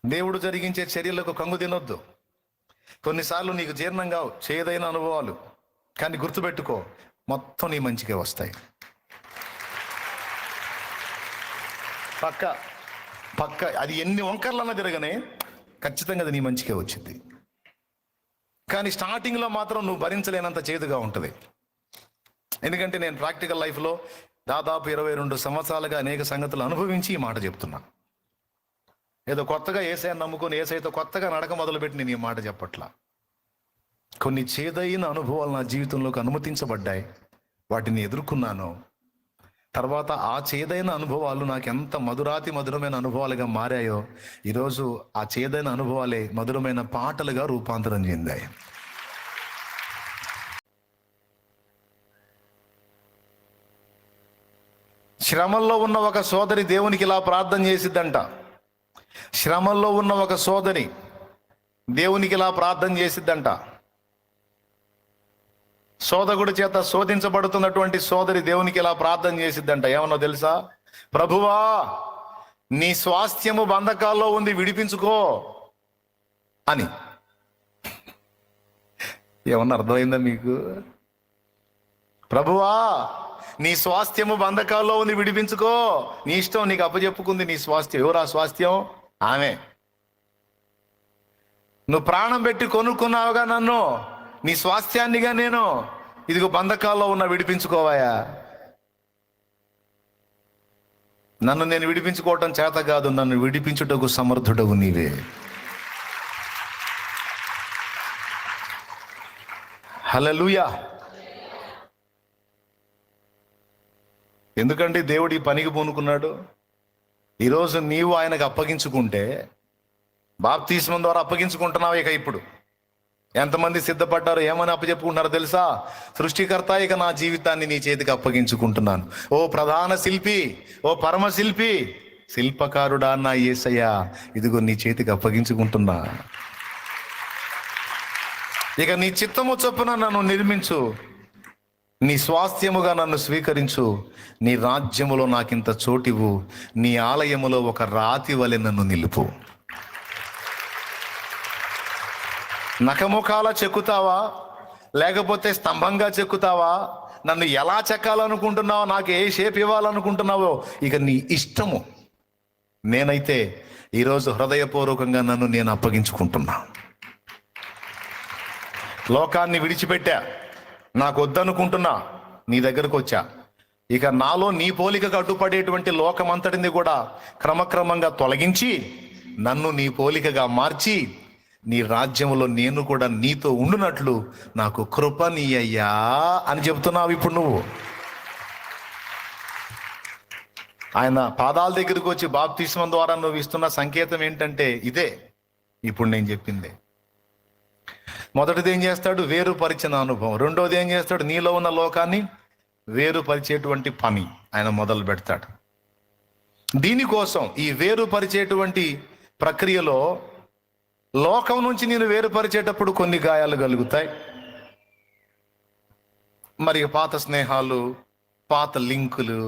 దేవుడు జరిగించే చర్యలకు కంగు తినొద్దు. కొన్నిసార్లు నీకు జీర్ణం కావు, చేదైన అనుభవాలు, కానీ గుర్తుపెట్టుకో, మొత్తం నీ మంచిగా వస్తాయి. పక్క పక్క అది ఎన్ని వంకర్లన్నా తిరగనే ఖచ్చితంగా అది నీ మంచిగా వచ్చింది. కానీ స్టార్టింగ్లో మాత్రం నువ్వు భరించలేనంత చేదుగా ఉంటుంది. ఎందుకంటే నేను ప్రాక్టికల్ లైఫ్లో దాదాపు 22 సంవత్సరాలుగా అనేక సంగతులు అనుభవించి ఈ మాట చెప్తున్నా. ఏదో కొత్తగా యేసయ్యను నమ్ముకొని యేసయ్యతో కొత్తగా నడక మొదలుపెట్టి నేను ఈ మాట చెప్పట్లా. కొన్ని చేదైన అనుభవాలు నా జీవితంలోకి అనుమతించబడ్డాయి, వాటిని ఎదుర్కొన్నాను. తర్వాత ఆ చేదైన అనుభవాలు నాకు ఎంత మధురమైన అనుభవాలుగా మారాయో, ఈరోజు ఆ చేదైన అనుభవాలే మధురమైన పాటలుగా రూపాంతరం చెందాయి. శ్రమల్లో ఉన్న ఒక సోదరి దేవునికి ఇలా ప్రార్థన చేసిద్దంట. శ్రమల్లో ఉన్న ఒక సోదరి దేవునికి ఇలా ప్రార్థన చేసిద్దంట. సోదరుడి చేత శోధించబడుతున్నటువంటి సోదరి దేవునికి ఇలా ప్రార్థన చేసిద్దంట. ఏమన్నా తెలుసా? ప్రభువా, నీ స్వాస్థ్యము బంధకాల్లో ఉంది, విడిపించుకో అని. ఏమన్నా అర్థమైందా మీకు? ప్రభువా, నీ స్వాస్థ్యము బంధకాల్లో ఉంది, విడిపించుకో. నీ ఇష్టం, నీకు అప్పచెప్పుకుంది నీ స్వాస్థ్యం. ఎవరు ఆ స్వాస్థ్యం? ఆమె. నువ్వు ప్రాణం పెట్టి కొనుక్కున్నావుగా నన్ను, నీ స్వాస్థ్యాన్నిగా నేను. ఇదిగో బంధకాల్లో ఉన్న, విడిపించుకోవాయా. నన్ను నేను విడిపించుకోవటం చేత కాదు, నన్ను విడిపించుటకు సమర్థుడవు నీవే. హల్లెలూయా. ఎందుకంటే దేవుడు ఈ పనికి పూనుకున్నాడు. ఈరోజు నీవు ఆయనకు అప్పగించుకుంటే, బాప్తిస్మం ద్వారా అప్పగించుకుంటున్నావు. ఇక ఇప్పుడు ఎంతమంది సిద్ధపడ్డారు, ఏమని అప్పచెప్పుకుంటున్నారో తెలుసా? సృష్టికర్త, ఇక నా జీవితాన్ని నీ చేతికి అప్పగించుకుంటున్నాను. ఓ ప్రధాన శిల్పి, ఓ పరమ శిల్పి, శిల్పకారుడా నా యేసయ్యా, ఇదిగో నీ చేతికి అప్పగించుకుంటున్నా. ఇక నీ చిత్తము చొప్పున నన్ను నిర్మించు, నీ స్వాస్థ్యముగా నన్ను స్వీకరించు, నీ రాజ్యములో నాకింత చోటివు, నీ ఆలయములో ఒక రాతి వలె నన్ను నిలుపు. నఖముఖాల చెక్కుతావా, లేకపోతే స్తంభంగా చెక్కుతావా? నన్ను ఎలా చెక్కాలనుకుంటున్నావో, నాకు ఏ షేప్ ఇవ్వాలనుకుంటున్నావో, ఇక నీ ఇష్టము. నేనైతే ఈరోజు హృదయపూర్వకంగా నన్ను నేను అప్పగించుకుంటున్నా. లోకాన్ని విడిచిపెట్టా, నాకు వద్దనుకుంటున్నా, నీ దగ్గరకు వచ్చా. ఇక నాలో నీ పోలికకు అడ్డుపడేటువంటి లోకమంతటిని కూడా క్రమక్రమంగా తొలగించి, నన్ను నీ పోలికగా మార్చి, నీ రాజ్యంలో నేను కూడా నీతో ఉండునట్లు నాకు కృప నీయ్యా అని చెబుతున్నావు ఇప్పుడు నువ్వు. ఆయన పాదాల దగ్గరికి వచ్చి బాప్తిస్మం ద్వారా నువ్వు ఇస్తున్న సంకేతం ఏంటంటే ఇదే ఇప్పుడు నేను చెప్పింది. మొదటిది ఏం చేస్తాడు? వేరుపరిచిన అనుభవం. రెండోది ఏం చేస్తాడు? నీలో ఉన్న లోకాన్ని వేరుపరిచేటువంటి పని ఆయన మొదలు పెడతాడు. దీనికోసం ఈ వేరుపరిచేటువంటి ప్రక్రియలో లోకం నుంచి నేను వేరుపరిచేటప్పుడు కొన్ని గాయాలు కలుగుతాయి. మరి పాత స్నేహాలు, పాత లింకులు,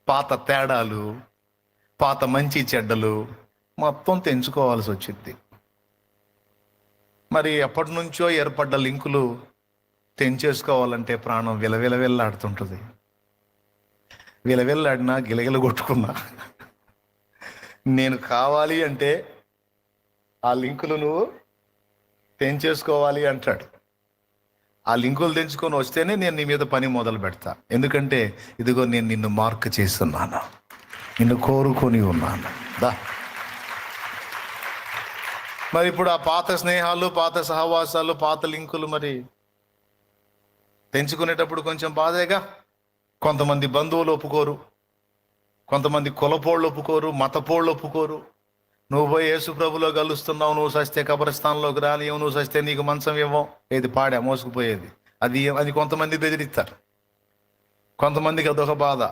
పాత తేడాలు, పాత మంచి చెడ్డలు మొత్తం తెంచుకోవాల్సి వచ్చింది. మరి ఎప్పటి నుంచో ఏర్పడ్డ లింకులు తెంచేసుకోవాలంటే ప్రాణం విలవిలలాడుతుంటుంది. విలవిల్లాడినా గిలగిల కొట్టుకున్నా నేను కావాలి అంటే ఆ లింకులు నువ్వు తెంచేసుకోవాలి అంటాడు. ఆ లింకులు తెంచుకొని వస్తేనే నేను నీ మీద పని మొదలు పెడతా. ఎందుకంటే ఇదిగో నేను నిన్ను మార్క్ చేస్తున్నాను, నిన్ను కోరుకొని ఉన్నాను. దా. మరి ఇప్పుడు ఆ పాత స్నేహాలు, పాత సహవాసాలు, పాత లింకులు మరి తెంచుకునేటప్పుడు కొంచెం బాధేగా. కొంతమంది బంధువులు ఒప్పుకోరు, కొంతమంది కులపోళ్ళు ఒప్పుకోరు, మతపోళ్ళు ఒప్పుకోరు. నువ్వు పోయి యేసు ప్రభులో కలుస్తున్నావు, నువ్వు సస్తే కబరస్థానంలోకి రానివ్వం, నువ్వు సస్తే నీకు మంచం ఇవ్వం. ఏది పాడా మోసుకుపోయేది అది కొంతమంది బెదిరిస్తారు. కొంతమందికి అదొక బాధ.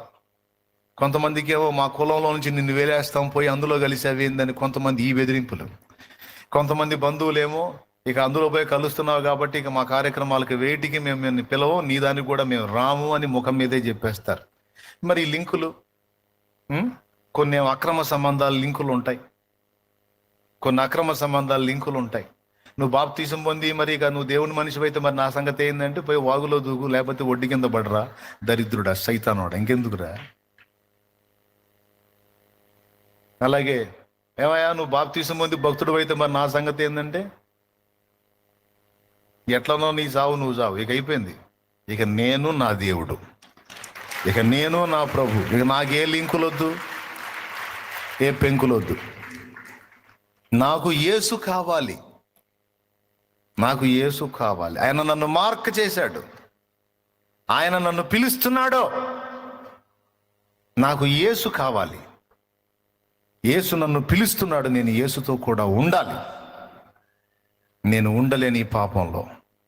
కొంతమందికి ఏమో మా కులంలో నుంచి నిన్ను వేలేస్తాం, పోయి అందులో కలిసేవి ఏందని కొంతమంది ఈ బెదిరింపులు. కొంతమంది బంధువులేమో ఇక అందులో పోయి కలుస్తున్నావు కాబట్టి ఇక మా కార్యక్రమాలకు వేటికి మేము పిలవం, నీ దానికి కూడా మేము రాము అని ముఖం మీదే చెప్పేస్తారు. మరి ఈ లింకులు, కొన్ని అక్రమ సంబంధాలు లింకులు ఉంటాయి. కొన్ని అక్రమ సంబంధాలు లింకులు ఉంటాయి. నువ్వు బాప్తీసం పొంది మరి ఇక నువ్వు దేవుని మనిషి అయితే మరి నా సంగతి ఏంటంటే పోయి వాగులో దూకు, లేకపోతే ఒడ్డు కింద పడరా, దరిద్రుడా, సైతానోడా, ఇంకెందుకురా. అలాగే ఏమయ్యా నువ్వు బాప్తీసం పొంది భక్తుడు అయితే మరి నా సంగతి ఏంటంటే ఎట్లనో నీ సావు నువ్వు సావు, ఇక అయిపోయింది. ఇక నేను నా దేవుడు, ఇక నేను నా ప్రభు, ఇక నాకే లింకులొద్దు, ఏ పెంకులొద్దు. నాకు యేసు కావాలి, నాకు యేసు కావాలి. ఆయన నన్ను మార్క్ చేశాడు, ఆయన నన్ను పిలుస్తున్నాడు. నాకు యేసు కావాలి, యేసు నన్ను పిలుస్తున్నాడు, నేను యేసుతో కూడా ఉండాలి. నేను ఉండలేని పాపంలో,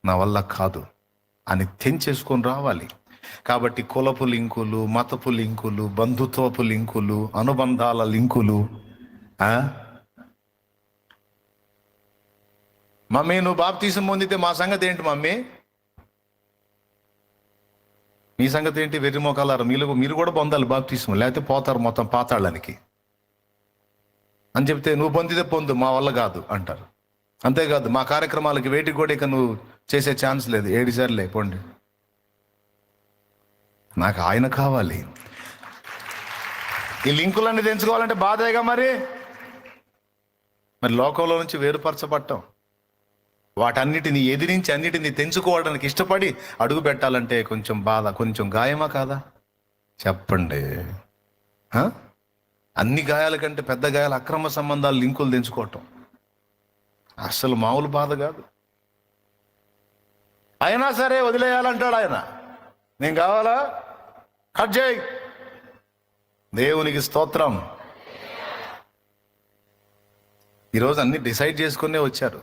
నా వల్ల కాదు అని తెంచేసుకొని రావాలి. కాబట్టి కులపు లింకులు, మతపు లింకులు, బంధుత్వపు లింకులు, అనుబంధాల లింకులు. మమ్మీ నువ్వు బాప్తీసం పొందితే మా సంగతి ఏంటి మమ్మీ, మీ సంగతి ఏంటి, వెర్రి మోకాలారు, మీరు కూడా పొందాలి బాప్తీసం, లేకపోతే పోతారు మొత్తం పాతాళానికి అని చెప్తే, నువ్వు పొందితే పొందు, మా వల్ల కాదు అంటారు. అంతేకాదు మా కార్యక్రమాలకి వేటికి కూడా ఇక నువ్వు చేసే ఛాన్స్ లేదు, 7 సార్లు పోండి. నాకు ఆయన కావాలి. ఈ లింకులన్నీ తెంచుకోవాలంటే బాధేగా మరి లోకంలో నుంచి వేరుపరచబట్టం, వాటన్నిటిని ఎదిరించి అన్నిటిని తెంచుకోవడానికి ఇష్టపడి అడుగు పెట్టాలంటే కొంచెం బాధ, కొంచెం గాయమా కాదా చెప్పండి. అన్ని గాయాల కంటే పెద్ద గాయాలు అక్రమ సంబంధాలు, లింకులు తెంచుకోవటం అసలు మామూలు బాధ కాదు. అయినా సరే వదిలేయాలంటాడు ఆయన. నేను కావాలా, కట్ చేయి. దేవునికి స్తోత్రం. ఈరోజు అన్ని డిసైడ్ చేసుకునే వచ్చారు.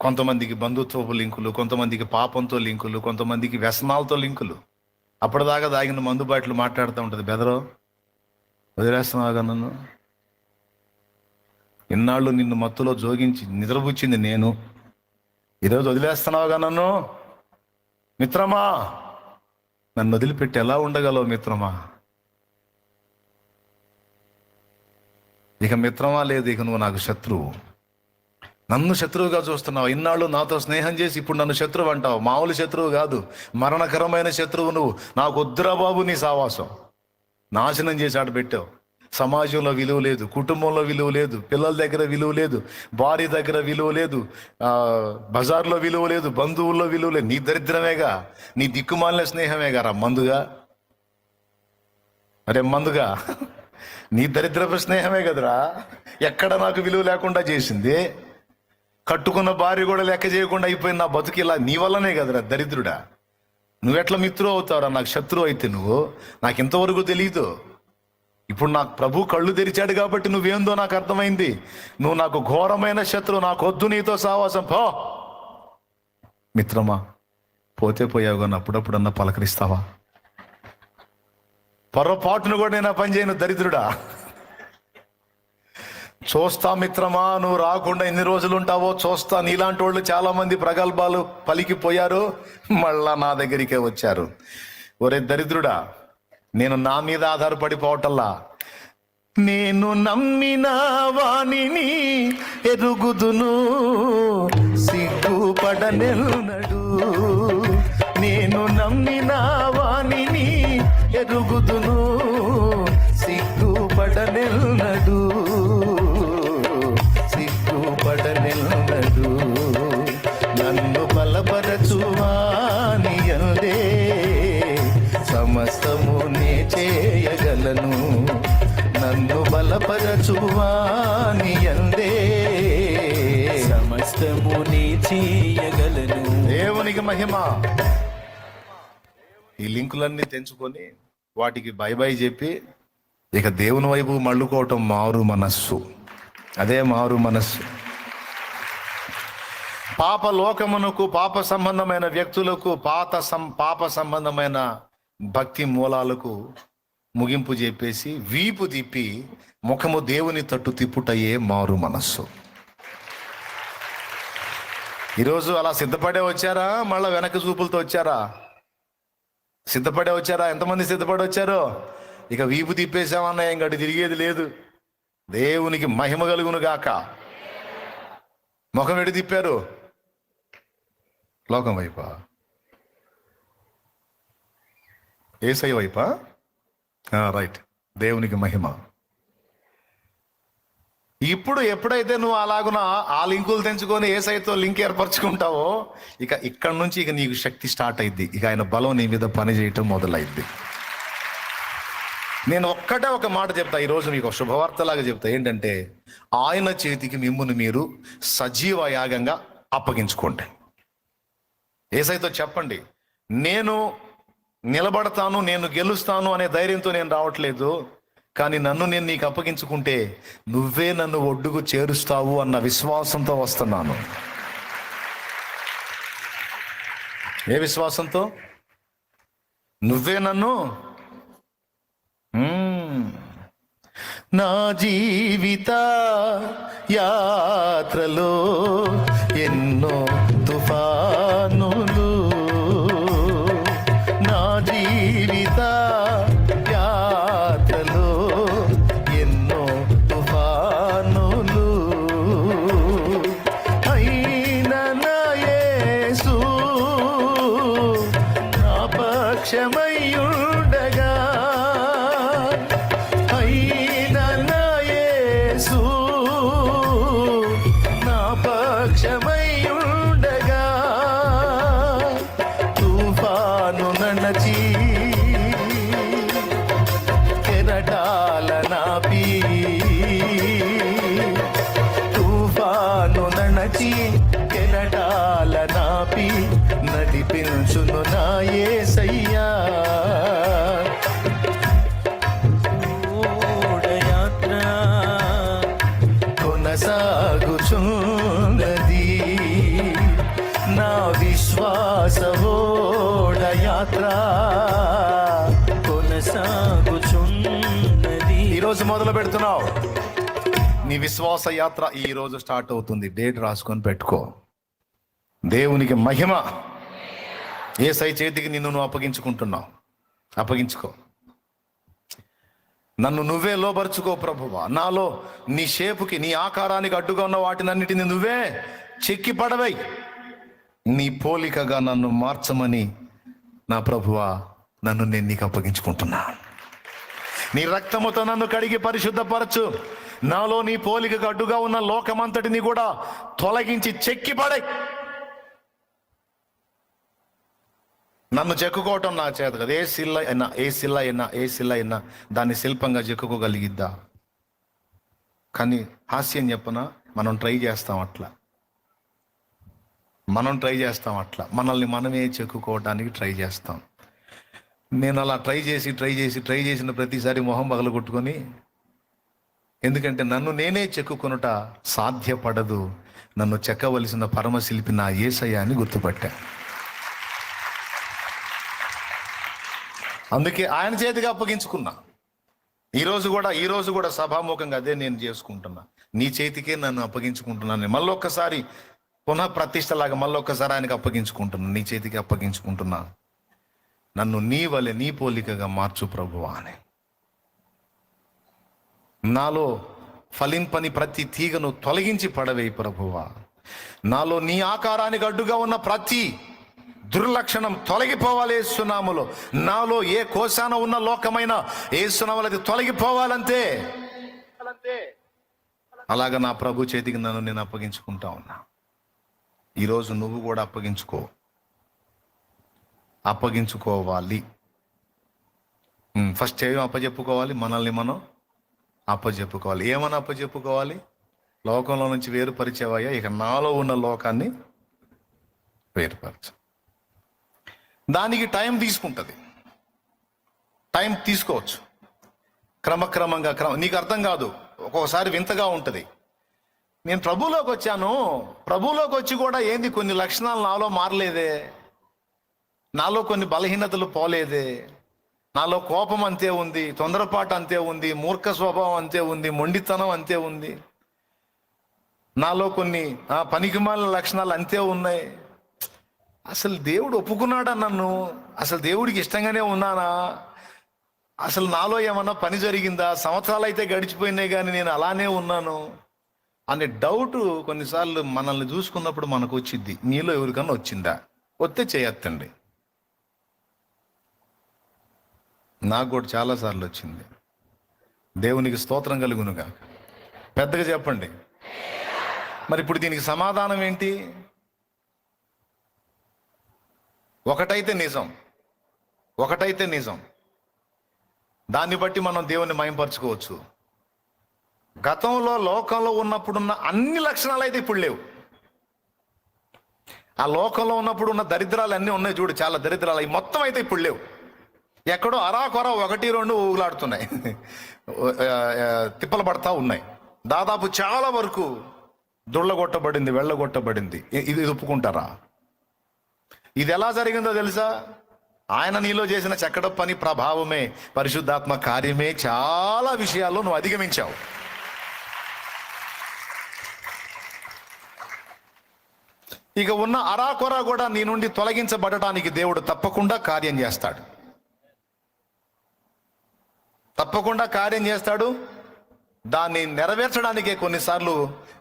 కొంతమందికి బంధుత్వపు లింకులు, కొంతమందికి పాపంతో లింకులు, కొంతమందికి వ్యసనాలతో లింకులు. అప్పటిదాకా దాగిన మందు బాటలు మాట్లాడుతూ ఉంటుంది, బెదరో వదిలేస్తున్నావుగా నన్ను, ఇన్నాళ్ళు నిన్ను మత్తులో జోగించి నిద్రపుచ్చింది నేను, ఈరోజు వదిలేస్తున్నావుగా నన్ను. మిత్రమా, నన్ను వదిలిపెట్టి ఎలా ఉండగలవు మిత్రమా? ఇక మిత్రమా లేదు, ఇక నువ్వు నాకు శత్రువు. నన్ను శత్రువుగా చూస్తున్నావు, ఇన్నాళ్ళు నాతో స్నేహం చేసి ఇప్పుడు నన్ను శత్రువు అంటావు. మామూలు శత్రువు కాదు, మరణకరమైన శత్రువు నువ్వు. నాకు వద్దురా బాబు నీ సావాసం. నాశనం చేసి ఆడ పెట్టావు. సమాజంలో విలువ లేదు, కుటుంబంలో విలువ లేదు, పిల్లల దగ్గర విలువ లేదు, భార్య దగ్గర విలువ లేదు, బజార్లో విలువ లేదు, బంధువుల్లో విలువ లేదు. నీ దరిద్రమేగా, నీ దిక్కుమాలిన స్నేహమేగా రా మందుగా. అరే మందుగా, నీ దరిద్రపు స్నేహమే కదరా ఎక్కడ నాకు విలువ లేకుండా చేసింది. కట్టుకున్న భార్య కూడా లెక్క చేయకుండా అయిపోయింది నా బతుకు. ఇలా నీ వల్లనే కదరా దరిద్రుడా. నువ్వెట్లా మిత్రువు అవుతావురా నాకు శత్రువు అయితే? నువ్వు నాకు ఇంతవరకు తెలీదు. ఇప్పుడు నాకు ప్రభు కళ్ళు తెరిచాడు కాబట్టి నువ్వేందో నాకు అర్థమైంది. నువ్వు నాకు ఘోరమైన శత్రువు, నాకు వద్దు నీతో సావాసం, పో. మిత్రమా, పోతే పోయావు కానీ అప్పుడప్పుడన్నా పలకరిస్తావా? పొరపాటును కూడా నేను పని చేయను దరిద్రుడా. చూస్తా మిత్రమా, నువ్వు రాకుండా ఎన్ని రోజులు ఉంటావో చూస్తా. నీలాంటి వాళ్ళు చాలా మంది ప్రగల్భాలు పలికిపోయారు, మళ్ళా నా దగ్గరికే వచ్చారు. ఒరే దరిద్రుడా, నేను నా మీద ఆధారపడిపోవటల్లా, నేను నమ్మిన వాణిని ఎరుగుదును, సిగ్గుపడనెన్నడు. నేను నమ్మిన వాణిని ఎరుగుదును, సిగ్గుపడనెన్నడు, సిగ్గుపడనెన్నడు. నన్ను బలపరచువాని యందే సమస్తము నే చేయగలను. నన్ను బలపరచువాని యందే సమస్తము నే చేయగలను. దేవునికి మహిమ. ఈ లింకులన్నీ తెంచుకొని వాటికి బై బై చెప్పి ఇక దేవుని వైపు మళ్ళుకోవటం మారు మనస్సు. అదే మారు మనస్సు. పాప లోకమునకు, పాప సంబంధమైన వ్యక్తులకు, పాప సంబంధమైన భక్తి మూలాలకు ముగింపు చెప్పేసి వీపు తిప్పి ముఖము దేవుని తట్టు తిప్పుటయే మారు మనస్సు. ఈరోజు అలా సిద్ధపడే వచ్చారా, మళ్ళా వెనక చూపులతో వచ్చారా? సిద్ధపడే వచ్చారా? ఎంతమంది సిద్ధపడి వచ్చారో? ఇక వీపు తిప్పేసామన్నా ఇంకటి తిరిగేది లేదు. దేవునికి మహిమ కలుగును గాక. ముఖం ఎడి తిప్పారు? లోకం వైపా? యేసయ్య వైపా? రైట్. దేవునికి మహిమ. ఇప్పుడు ఎప్పుడైతే నువ్వు అలాగున ఆ లింకులు తెంచుకొని యేసయ్యతో లింక్ ఏర్పరచుకుంటావో, ఇక ఇక్కడ నుంచి ఇక నీకు శక్తి స్టార్ట్ అయింది. ఇక ఆయన బలం నీ మీద పని చేయటం మొదలైద్ది. నేను ఒక్కటే ఒక మాట చెప్తా ఈరోజు, మీకు శుభవార్తలాగా చెప్తా. ఏంటంటే, ఆయన చేతికి మిమ్మును మీరు సజీవ యాగంగా అప్పగించుకోండి. యేసయ్యతో చెప్పండి, నేను నిలబడతాను, నేను గెలుస్తాను అనే ధైర్యంతో నేను రావట్లేదు, కానీ నన్ను నేను నీకు అప్పగించుకుంటే నువ్వే నన్ను ఒడ్డుకు చేరుస్తావు అన్న విశ్వాసంతో వస్తున్నాను. ఏ విశ్వాసంతో? నువ్వే నన్ను నా జీవిత యాత్రలో ఎన్నో తుఫానులు, నా జీవిత యాత్రలో ఎన్నో తుఫానులు, అయినా నా యేసు నా పక్షమయ్యుండగా, పక్షమయ్యుండగా, తుఫాను నడచి కెరటాల నాపి, తుఫాను నడచి కెరటాల నాపి నడిపించును నా యేసయ్యా. కొనసాగుచున్నది నా విశ్వాసవోడ యాత్ర, కొనసాగుచున్నది. ఈరోజు మొదలు పెడుతున్నావు నీ విశ్వాస యాత్ర. ఈ రోజు స్టార్ట్ అవుతుంది. డేట్ రాసుకొని పెట్టుకో. దేవునికి మహిమ. యేసయ్య చేతికి నిన్ను నువ్వు అప్పగించుకుంటున్నావు. అప్పగించుకో. నన్ను నువ్వే లోబరుచుకో ప్రభువా. నాలో నీ షేపుకి, నీ ఆకారానికి అడ్డుగా ఉన్న వాటినన్నిటిని నువ్వే చెక్కి పడవై నీ పోలికగా నన్ను మార్చమని నా ప్రభువా, నన్ను నేను నీకు అప్పగించుకుంటున్నా. నీ రక్తముతో నన్ను కడిగి పరిశుద్ధపరచు. నాలో నీ పోలికగా అడ్డుగా ఉన్న లోకమంతటిని కూడా తొలగించి చెక్కి పడై. నన్ను చెక్కుకోవటం నా చేత కదా. ఏ శిల్ల అయినా దాన్ని శిల్పంగా చెక్కుకోగలిగిద్దా? కానీ హాస్యం చెప్పనా, మనం ట్రై చేస్తాం అట్లా. మనల్ని మనమే చెక్కుకోవడానికి ట్రై చేస్తాం. నేను అలా ట్రై చేసిన ప్రతిసారి మొహం పగలగొట్టుకొని, ఎందుకంటే నన్ను నేనే చెక్కుకొనుట సాధ్యపడదు, నన్ను చెక్కవలసిన పరమశిల్పి నా యేసయ్య అని గుర్తుపట్టా. అందుకే ఆయన చేతికి అప్పగించుకున్నా. ఈరోజు కూడా సభాముఖంగా అదే నేను చేసుకుంటున్నా. నీ చేతికే నన్ను అప్పగించుకుంటున్నాను. మళ్ళొక్కసారి పునః ప్రతిష్టలాగా మళ్ళొక్కసారి ఆయనకి అప్పగించుకుంటున్నా. నీ చేతికి అప్పగించుకుంటున్నా. నన్ను నీ వలె, నీ పోలికగా మార్చు ప్రభువా అని. నాలో ఫలింపని ప్రతి తీగను తొలగించి పడవేయి ప్రభువా. నాలో నీ ఆకారానికి అడ్డుగా ఉన్న ప్రతి దుర్లక్షణం తొలగిపోవాలి యేసునామములో. నాలో ఏ కోశాన ఉన్న లోకమైన యేసునామములో అది తొలగిపోవాలంతే. అలాగా నా ప్రభు చేతికి నన్ను నేను అప్పగించుకుంటా ఉన్నా. ఈరోజు నువ్వు కూడా అప్పగించుకోవాలి. ఫస్ట్ ఏం అప్పచెప్పుకోవాలి? మనల్ని మనం అప్పచెప్పుకోవాలి. ఏమని అప్పచెప్పుకోవాలి? లోకంలో నుంచి వేరుపరిచేవయ్యా, ఇక నాలో ఉన్న లోకాన్ని వేరుపరచు. దానికి టైం తీసుకుంటుంది. టైం తీసుకోవచ్చు. క్రమక్రమంగా నీకు అర్థం కాదు. ఒక్కొక్కసారి వింతగా ఉంటుంది. నేను ప్రభువులోకి వచ్చాను, ప్రభువులోకి వచ్చి కూడా ఏంది కొన్ని లక్షణాలు నాలో మారలేదే, నాలో కొన్ని బలహీనతలు పోలేదే, నాలో కోపం అంతే ఉంది, తొందరపాటు అంతే ఉంది, మూర్ఖ స్వభావం అంతే ఉంది, మొండితనం అంతే ఉంది, నాలో కొన్ని పనికిమాలిన లక్షణాలు అంతే ఉన్నాయి. అసలు దేవుడు ఒప్పుకున్నాడా నన్ను? అసలు దేవుడికి ఇష్టంగానే ఉన్నానా? అసలు నాలో ఏమన్నా పని జరిగిందా, సంవత్సరాలు అయితే గడిచిపోయినాయి కానీ నేను అలానే ఉన్నాను అనే డౌట్ కొన్నిసార్లు మనల్ని చూసుకున్నప్పుడు మనకు వచ్చింది. మీలో ఎవరికన్నా వచ్చిందా? వస్తే చేయొద్దండి. నాకు కూడా చాలాసార్లు వచ్చింది. దేవునికి స్తోత్రం కలుగునుగా. పెద్దగా చెప్పండి. మరి ఇప్పుడు దీనికి సమాధానం ఏంటి? ఒకటైతే నిజం, దాన్ని బట్టి మనం దేవుని మహింపరచుకోవచ్చు. గతంలో లోకంలో ఉన్నప్పుడున్న అన్ని లక్షణాలు అయితే ఇప్పుడు లేవు. ఆ లోకంలో ఉన్నప్పుడు ఉన్న దరిద్రాలు అన్నీ ఉన్నాయి చూడు, చాలా దరిద్రాలు, అవి మొత్తం అయితే ఇప్పుడు లేవు. ఎక్కడో అరాకొర 1-2 ఊగులాడుతున్నాయి, తిప్పలు పడతా ఉన్నాయి. దాదాపు చాలా వరకు దుళ్ళగొట్టబడింది, వెళ్ళగొట్టబడింది. ఇది ఒప్పుకుంటారా? ఇది ఎలా జరిగిందో తెలుసా? ఆయన నీలో చేసిన చక్కటి పని ప్రభావమే, పరిశుద్ధాత్మ కార్యమే. చాలా విషయాల్లో నువ్వు అధిగమించావు. ఇక ఉన్న అరాకొర కూడా నీ నుండి తొలగించబడటానికి దేవుడు తప్పకుండా కార్యం చేస్తాడు. దాన్ని నెరవేర్చడానికే కొన్నిసార్లు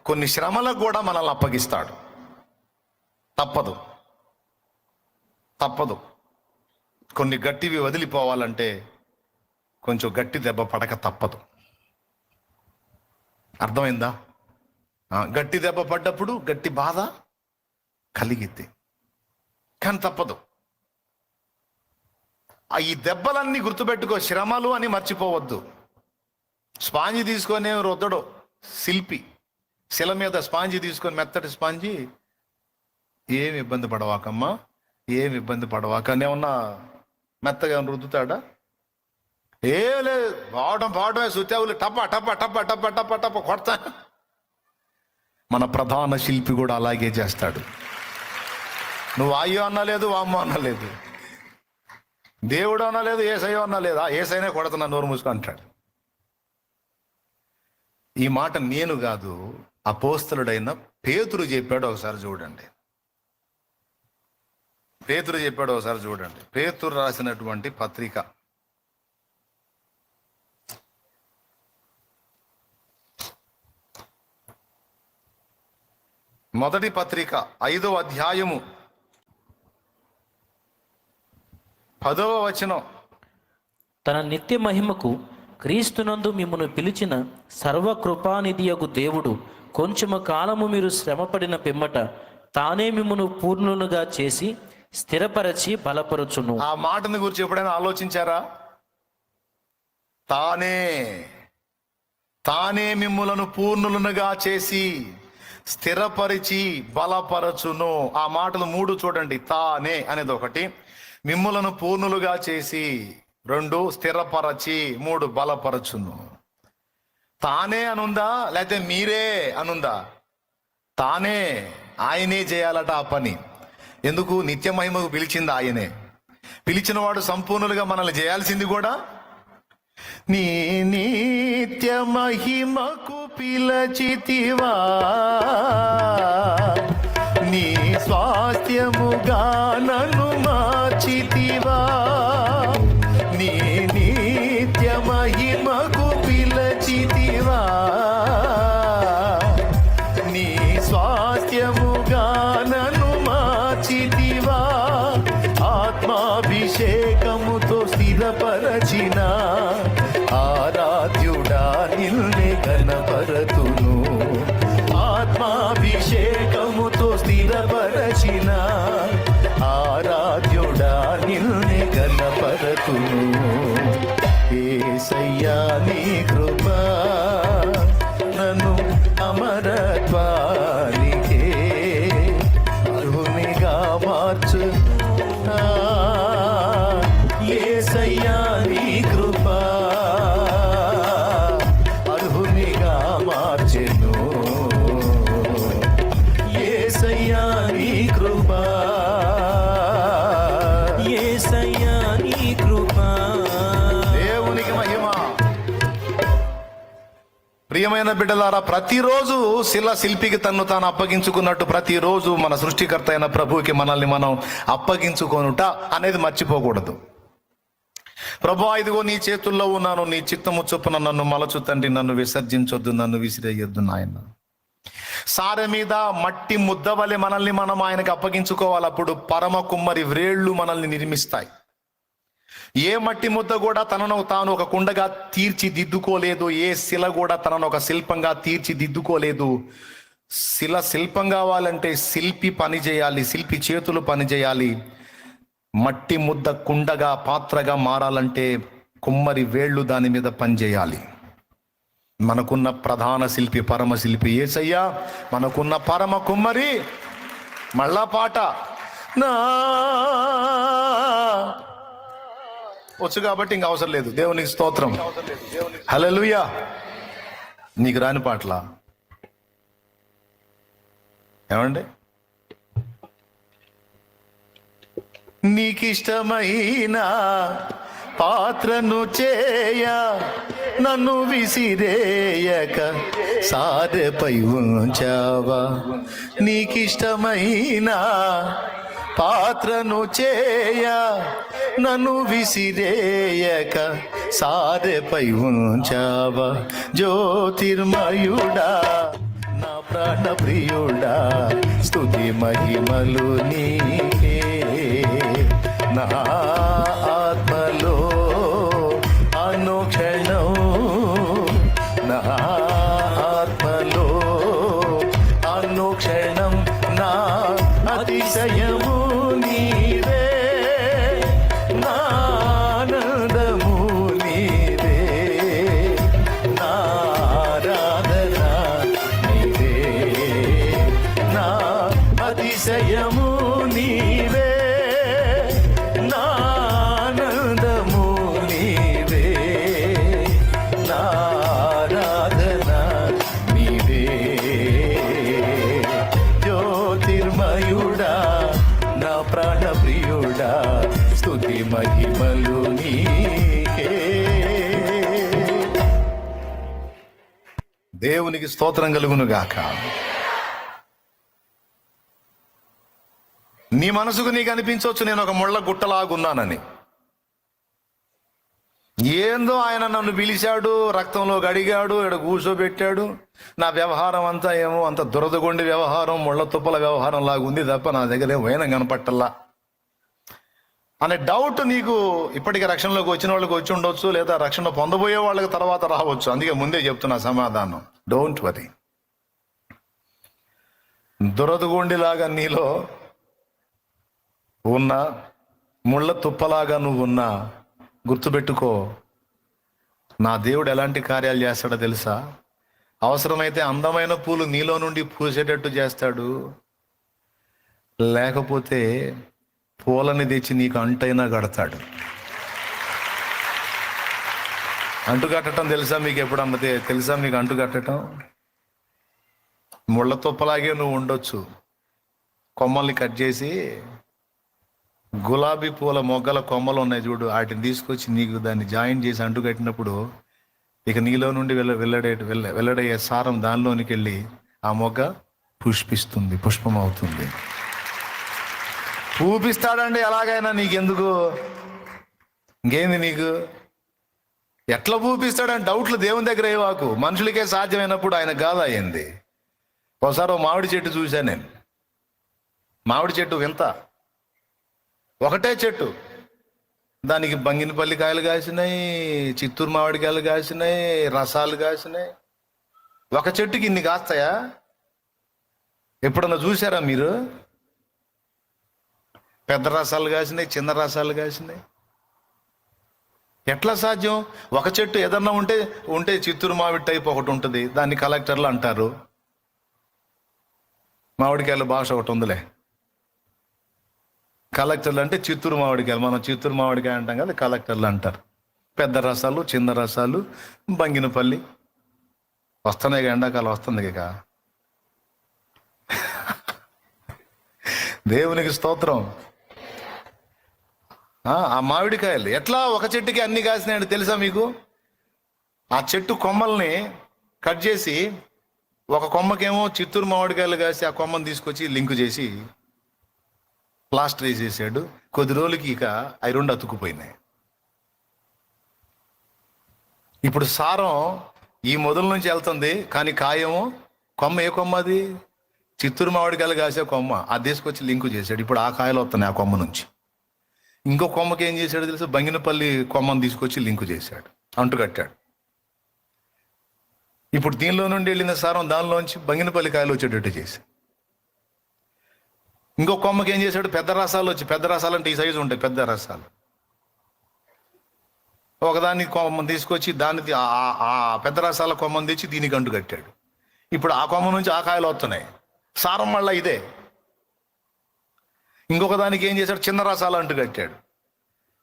కొన్ని శ్రమలకు కూడా మనల్ని అప్పగిస్తాడు. తప్పదు. కొన్ని గట్టివి వదిలిపోవాలంటే కొంచెం గట్టి దెబ్బ పడక తప్పదు. అర్థమైందా? గట్టి దెబ్బ పడ్డప్పుడు గట్టి బాధ కలిగిద్ది, కానీ తప్పదు. ఈ దెబ్బలన్నీ గుర్తుపెట్టుకో, శ్రమలు అని మర్చిపోవద్దు. స్పాంజి తీసుకొని రుద్దడు శిల్పి, శిల మీద స్పాంజి తీసుకొని, మెత్తటి స్పాంజి, ఏమి ఇబ్బంది పడవాకమ్మా, ఏమి ఇబ్బంది పడవాక అని ఏమన్నా మెత్తగా రుద్దుతాడా? ఏం లేదు, పాడమే సుత్యావులు టప టప టప టప టప టప కొడతా. మన ప్రధాన శిల్పి కూడా అలాగే చేస్తాడు. నువ్వు అయ్యో అనలేదు, వామ్మో అనలేదు, దేవుడు అనలేదు, ఏసయ్యో అనలేదు, ఏసైనే కొడుతున్నా నోరు మూసుకు అంటాడు. ఈ మాట నేను కాదు, అపోస్తలుడైన పేతురు చెప్పాడు. ఒకసారి చూడండి, పేతురు రాసినటువంటి పత్రిక, మొదటి పత్రిక 5వ అధ్యాయము 10వ వచనం. తన నిత్య మహిమకు క్రీస్తునందు మిమ్మును పిలిచిన సర్వకృపానిధియగు దేవుడు కొంచెము కాలము మీరు శ్రమపడిన పిమ్మట తానే మిమ్మును పూర్ణులుగా చేసి స్థిరపరచి బలపరచును. ఆ మాటను గురించి ఎప్పుడైనా ఆలోచించారా? తానే మిమ్ములను పూర్ణులుగా చేసి స్థిరపరిచి బలపరచును. ఆ మాటలు 3 చూడండి. తానే అనేది ఒకటి, మిమ్ములను పూర్ణులుగా చేసి 2 స్థిరపరచి 3 బలపరచును. తానే అనుందా లేకపోతే మీరే అనుందా? తానే, ఆయనే చేయాలట ఆ పని. ఎందుకు? నిత్య మహిమకు పిలిచింది ఆయనే. పిలిచిన వాడు సంపూర్ణులుగా మనల్ని చేయాల్సింది కూడా. నీ నిత్య మహిమకు పిలచితివా, నీ స్వాస్థ్యముగా నన్ను మార్చితివా. నీ నిత్య మహిమకు పిలచితివా, నీ స్వాస్థ్యముగా నన్ను మార్చితివా. ఆత్మాభిషేకముతో స్థిరపరచిన ఆరాధ్యుడా నిన్నే ఘనపరతును. ఆత్మాభిషేకముతో స్థిరపరచిన ఆరాధ్యుడా నిన్నే ఘనపరతును. యేసయ్యా నీ కృపా నన్ను అమరత్వానికే అర్హునిగా మార్చు. యేసయ్యా నీ కృపా అర్హునిగా మార్చెను. యేసయ్యా నీ కృపా, యేసయ్యా నీ కృపా. దేవునికి మహిమ. ప్రియమైన బిడ్డలారా, ప్రతిరోజు శిల్పికి తన్ను తాను అప్పగించుకున్నట్టు ప్రతిరోజు మన సృష్టికర్త అయిన ప్రభువుకి మనల్ని మనం అప్పగించుకొనుట అనేది మర్చిపోకూడదు. ప్రభువా, ఇదిగో నీ చేతుల్లో ఉన్నాను, నీ చిత్తము చొప్పున నన్ను మలచు తండ్రి, నన్ను విసర్జించొద్దు, నన్ను విసిరేయొద్దు నాయన. సారె మీద మట్టి ముద్ద వలె మనల్ని మనం ఆయనకి అప్పగించుకోవాలి. అప్పుడు పరమ కుమ్మరి వ్రేళ్లు మనల్ని నిర్మిస్తాయి. ఏ మట్టి ముద్ద కూడా తనను తాను ఒక కుండగా తీర్చిదిద్దుకోలేదు. ఏ శిల కూడా తనను ఒక శిల్పంగా తీర్చిదిద్దుకోలేదు. శిల్పం కావాలంటే శిల్పి పని చేయాలి, శిల్పి చేతులు పని చేయాలి. మట్టి ముద్ద కుండగా పాత్రగా మారాలంటే కుమ్మరి వేళ్ళు దాని మీద పనిచేయాలి. మనకున్న ప్రధాన శిల్పి పరమ శిల్పి యేసయ్య, మనకున్న పరమ కుమ్మరి. మళ్ళా పాట నా వచ్చు కాబట్టి ఇంక అవసరం లేదు. దేవునికి స్తోత్రం, హల్లెలూయా. నీకు రాని పాటలా ఏమండి? నీకిష్టమైన పాత్రను చేయ నన్ను విసిరేయక సారెపై ఉంచావా. నీకిష్టమైన పాత్రను చేయ నన్ను విసిరేయక సారెపై ఉంచావా. జ్యోతిర్మయుడా, నా ప్రాణ ప్రియుడా, స్తుతి మహిమలు నీకే. నా ఆత్మలో అనుక్షణం, నా ఆత్మలో అనుక్షణం నా అతిశయము నీవే, నా ఆనందము నీవే, నా ఆరాధన నీవే, నా అతిశయము నీవే, నా ఆనందము నీవే, నా ఆరాధన నీవే. జ్యోతిర్మయుడా, నా ప్రాణ ప్రియుడా, స్తుతి మహిమలు నీకే. దేవునికి స్తోత్రం కలుగును గాక. నీ మనసుకు నీకు అనిపించవచ్చు నేను ఒక ముళ్ళ గుట్టలాగున్నానని. ఏందో ఆయన నన్ను పిలిచాడు, రక్తంలో గడిగాడు, ఇక్కడ కూర్చోబెట్టాడు. నా వ్యవహారం అంతా ఏమో అంత దురదగొండి వ్యవహారం, ముళ్ళ తుప్పల వ్యవహారం లాగుంది తప్ప నా దగ్గర ఏం వైనం కనపట్టల్లా అనే డౌట్ నీకు ఇప్పటికీ రక్షణలోకి వచ్చిన వాళ్ళకి వచ్చి ఉండొచ్చు, లేదా రక్షణ పొందబోయే వాళ్ళకి తర్వాత రావచ్చు. అందుకే ముందే చెప్తున్నా సమాధానం, డోంట్ వరీ. దురదగొండిలాగా నీలో ఉన్న ముళ్ళ తుప్పలాగా నువ్వు ఉన్నా గుర్తుపెట్టుకో, నా దేవుడు ఎలాంటి కార్యాలు చేస్తాడో తెలుసా? అవసరమైతే అందమైన పూలు నీలో నుండి పూసేటట్టు చేస్తాడు, లేకపోతే పూలని తెచ్చి నీకు అంటైనా కడతాడు. అంటు కట్టడం తెలుసా మీకు? ఎప్పుడన్నా తెలుసా మీకు అంటు కట్టడం? ముళ్ళ తుప్పలాగే నువ్వు ఉండొచ్చు, కొమ్మల్ని కట్ చేసి గులాబీ పూల మొగ్గల కొమ్మలు ఉన్నాయి చూడు, వాటిని తీసుకొచ్చి నీకు దాన్ని జాయిన్ చేసి అంటు కట్టినప్పుడు ఇక నీలో నుండి వెల్లడయ్యే సారం దానిలోనికి వెళ్ళి ఆ మొగ్గ పుష్పిస్తుంది, పుష్పం అవుతుంది. పూపిస్తాడండి ఎలాగైనా, నీకెందుకు? ఇంకేంది నీకు? ఎట్లా పూపిస్తాడని డౌట్లు దేవుని దగ్గర ఏవాకు. మనుషులకే సాధ్యమైనప్పుడు ఆయన కాదు అయింది. ఒకసారి ఓ మామిడి చెట్టు చూశాను నేను. మామిడి చెట్టు వింత, ఒకటే చెట్టు, దానికి బంగినపల్లి కాయలు కాసినాయి, చిత్తూరు మామిడికాయలు కాసినాయి, రసాలు కాసినాయి. ఒక చెట్టుకి ఇన్ని కాస్తాయా? ఎప్పుడన్నా చూసారా మీరు? పెద్ద రసాలు కాసినాయి, చిన్న రసాలు కాసినాయి. ఎట్లా సాధ్యం? ఒక చెట్టు ఏదన్నా ఉంటే చిత్తూరు మామిడి టైప్ ఒకటి ఉంటుంది, దాన్ని కలెక్టర్లు అంటారు. మామిడికాయల భాష ఒకటి ఉందిలే, కలెక్టర్లు అంటే చిత్తూరు మామిడికాయలు. మనం చిత్తూరు మామిడికాయ అంటాం కదా, కలెక్టర్లు అంటారు. పెద్ద రసాలు, చిన్న రసాలు, బంగినపల్లి వస్తున్నాయి. ఎండాకాలం వస్తుంది ఇక. దేవునికి స్తోత్రం. ఆ మామిడికాయలు ఎట్లా ఒక చెట్టుకి అన్ని కాసినాయంటే తెలుసా మీకు? ఆ చెట్టు కొమ్మల్ని కట్ చేసి ఒక కొమ్మకేమో చిత్తూరు మామిడికాయలు కాసి ఆ కొమ్మని తీసుకొచ్చి లింకు చేసి ప్లాస్టర్ వేసేసాడు. కొద్ది రోజులకి ఇక అవి రెండు అతుక్కుపోయినాయి. ఇప్పుడు సారం ఈ మొదల నుంచి వెళ్తుంది, కానీ కాయము కొమ్మ ఏ కొమ్మ అది? చిత్తూరు మామిడికాయలు కాసే కొమ్మ, అది తీసుకొచ్చి లింకు చేశాడు. ఇప్పుడు ఆ కాయలు వస్తున్నాయి ఆ కొమ్మ నుంచి. ఇంకో కొమ్మకి ఏం చేశాడు తెలుసు? బంగినపల్లి కొమ్మను తీసుకొచ్చి లింకు చేశాడు, అంటుకట్టాడు. ఇప్పుడు దీనిలో నుండి వెళ్ళిన సారం దానిలోంచి బంగినపల్లి కాయలు వచ్చేటట్టు చేసి, ఇంకో కొమ్మకి ఏం చేశాడు? పెద్ద రసాలు వచ్చి, పెద్ద రసాలు అంటే ఈ సైజు ఉంటాయి పెద్ద రసాలు, ఒకదాన్ని కొమ్మను తీసుకొచ్చి దాన్ని ఆ పెద్ద రసాల కొమ్మను తెచ్చి దీనికి అంటు కట్టాడు. ఇప్పుడు ఆ కొమ్మ నుంచి ఆ కాయలు వస్తున్నాయి. సారం మళ్ళా ఇదే. ఇంకొక దానికి ఏం చేశాడు? చిన్న రసాలు అంటు కట్టాడు.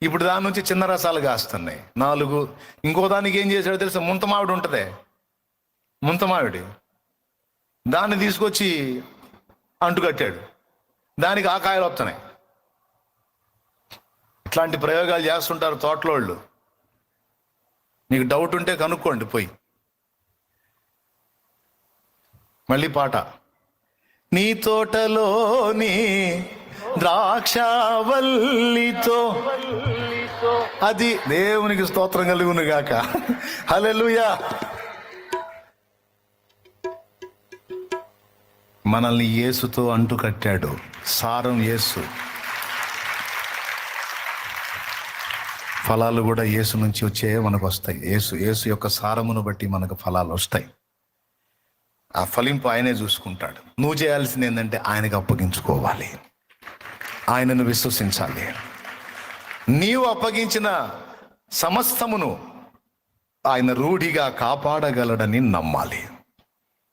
ఇప్పుడు దాని నుంచి చిన్న రసాలు కాస్తున్నాయి 4. ఇంకొక దానికి ఏం చేశాడు తెలుసా? ముంత మామిడి ఉంటుందే, ముంత మామిడి, దాన్ని తీసుకొచ్చి అంటు కట్టాడు. దానికి ఆ కాయలు వస్తున్నాయి. ఇట్లాంటి ప్రయోగాలు చేస్తుంటారు తోటలోళ్ళు. నీకు డౌట్ ఉంటే కనుక్కోండి పోయి. మళ్ళీ పాట. నీ తోటలోని ద్రాక్షవల్లితో, అది దేవునికి స్తోత్రం కలుగును గాక. హల్లెలూయా. మనల్ని యేసుతో అంటు కట్టాడు. సారం యేసు, ఫలాలు కూడా యేసు నుంచి వచ్చే మనకు వస్తాయి. యేసు యొక్క సారమును బట్టి మనకు ఫలాలు వస్తాయి. ఆ ఫలింపు ఆయనే చూసుకుంటాడు. నువ్వు చేయాల్సింది ఏంటంటే ఆయనకు అప్పగించుకోవాలి, ఆయనను విశ్వసించాలి. నీవు అప్పగించిన సమస్తమును ఆయన రూఢిగా కాపాడగలడని నమ్మాలి.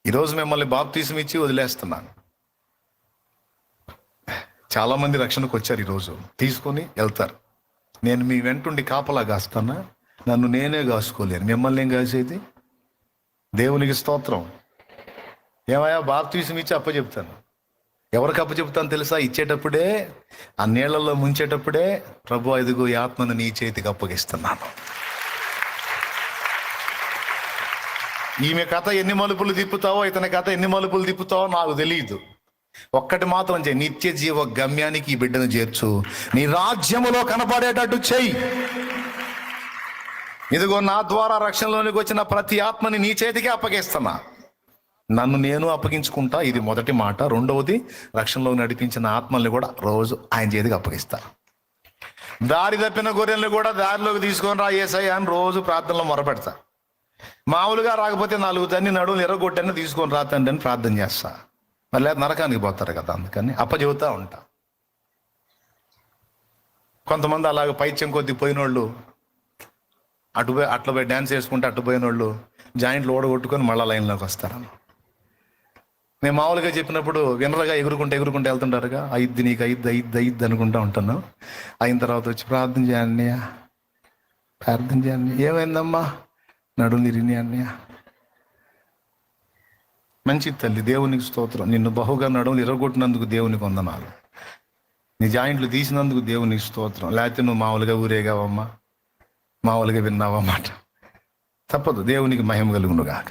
ఈరోజు మిమ్మల్ని బాప్తీసం ఇచ్చి వదిలేస్తున్నాను. చాలామంది రక్షణకు వచ్చారు, ఈరోజు తీసుకొని వెళ్తారు. నేను మీ వెంటుండి కాపలా కాస్తానా? నన్ను నేనే కాసుకోలేను, మిమ్మల్ని ఏం కాసేది? దేవునికి స్తోత్రం. ఏమయ్యా, బాప్తీసం ఇచ్చి అప్పచెప్తాను. ఎవరికి అప్పచెప్తాను తెలుసా? ఇచ్చేటప్పుడే, ఆ నీళ్లలో ముంచేటప్పుడే, ప్రభు ఇదిగో ఈ ఆత్మను నీ చేతికి అప్పగిస్తున్నాను. ఈమె కథ ఎన్ని మలుపులు తిప్పుతావో, ఇతని కథ ఎన్ని మలుపులు తిప్పుతావో నాకు తెలియదు. ఒక్కటి మాత్రం చేయి, నిత్య జీవ గమ్యానికి ఈ బిడ్డను చేర్చు, నీ రాజ్యములో కనపడేటట్టు చెయ్యి. ఇదిగో నా ద్వారా రక్షణలోనికి వచ్చిన ప్రతి ఆత్మని నీ చేతికి అప్పగిస్తున్నా. నన్ను నేను అప్పగించుకుంటా, ఇది మొదటి మాట. రెండవది, రక్షణలో నడిపించిన ఆత్మల్ని కూడా రోజు ఆయన చేతికి అప్పగిస్తా. దారి తప్పిన గొర్రెల్ని కూడా దారిలోకి తీసుకొని రా యేసయ్యా అని రోజు ప్రార్థనలో మొరపెడతా. మామూలుగా రాకపోతే 4 తన్ని నడువులు ఎర్రగొట్టని తీసుకొని రా తండ్రి అని ప్రార్థన చేస్తా. మళ్ళీ నరకానికి పోతారు కదా, అందుకని అప్పచెబుతా ఉంటా. కొంతమంది అలాగ పైత్యం కొద్ది పోయినోళ్ళు, అట్లా పోయి డ్యాన్స్ వేసుకుంటే అటు పోయినోళ్ళు జాయింట్లు ఓడగొట్టుకొని మళ్ళీ లైన్లోకి వస్తారు. నేను మామూలుగా చెప్పినప్పుడు వినరగా ఎగురుకుంటే వెళ్తుంటారుగా, అయిద్ది నీకు అయిద్ది అనుకుంటా ఉంటాను. అయిన తర్వాత వచ్చి ప్రార్థన చేయండి ఏమైందమ్మా? నడుము తిరిగి అన్నయ్య. మంచి తల్లి, దేవునికి స్తోత్రం. నిన్ను బహుగా నడుములు ఎరగొట్టినందుకు దేవునికి వందనాలు. నీ జాయింట్లు తీసినందుకు దేవునికి స్తోత్రం. లేకపోతే నువ్వు మామూలుగా ఊరేగావమ్మా, మామూలుగా విన్నావన్నమాట. తప్పదు. దేవునికి మహిమ కలుగును గాక.